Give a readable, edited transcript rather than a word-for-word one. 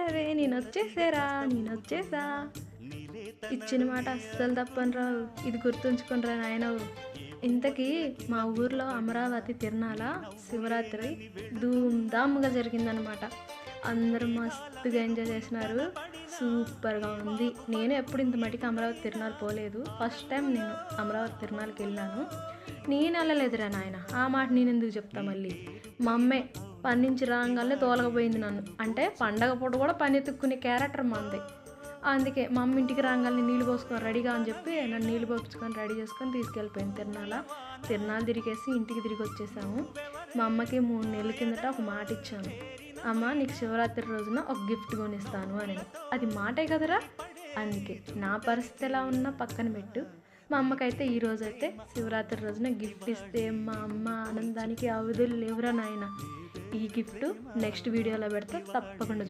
వచ్చేసావే నేనొచ్చేసారా నేనొచ్చేసా. ఇచ్చిన మాట అస్సలు తప్పని రావు. ఇది గుర్తుంచుకునిరా నాయనవు. ఇంతకీ మా ఊర్లో అమరావతి తిరునాళ శివరాత్రి ధూమ్ధామ్గా జరిగిందనమాట. అందరూ మస్తుగా ఎంజాయ్ చేసినారు. సూపర్గా ఉంది. నేను ఎప్పుడు ఇంత మటుకు అమరావతి తిరునాళ పోలేదు. ఫస్ట్ టైం నేను అమరావతి తిరునాళ్ళకి వెళ్ళాను. నేను వెళ్ళలేదురా నాయన. ఆ మాట నేను ఎందుకు చెప్తా మళ్ళీ. మా అమ్మే పని నుంచి రాగానే తోలకపోయింది నన్ను. అంటే పండగ పూట కూడా పని ఎత్తుక్కునే క్యారెక్టర్ మంది. అందుకే మా అమ్మ ఇంటికి రాగానే నీళ్ళు పోసుకొని రెడీగా అని చెప్పి నన్ను నీళ్ళు పోసుకొని రెడీ చేసుకొని తీసుకెళ్ళిపోయింది తిరునాళ్ళ తిరిగేసి ఇంటికి తిరిగి వచ్చేసాము. మా అమ్మకి 3 నెలల కిందట ఒక మాట ఇచ్చాను. అమ్మ నీకు శివరాత్రి రోజున ఒక గిఫ్ట్ కొనిస్తాను అని. అది మాటే కదరా. అందుకే నా పరిస్థితి ఎలా ఉన్నా పక్కన పెట్టు. మా అమ్మకైతే ఈ రోజైతే శివరాత్రి రోజున గిఫ్ట్ ఇస్తే మా అమ్మ ఆనందానికి అవధులు లేవురా నాయన. ఈ గిఫ్ట్ నెక్స్ట్ వీడియోలో పెడితే తప్పకుండా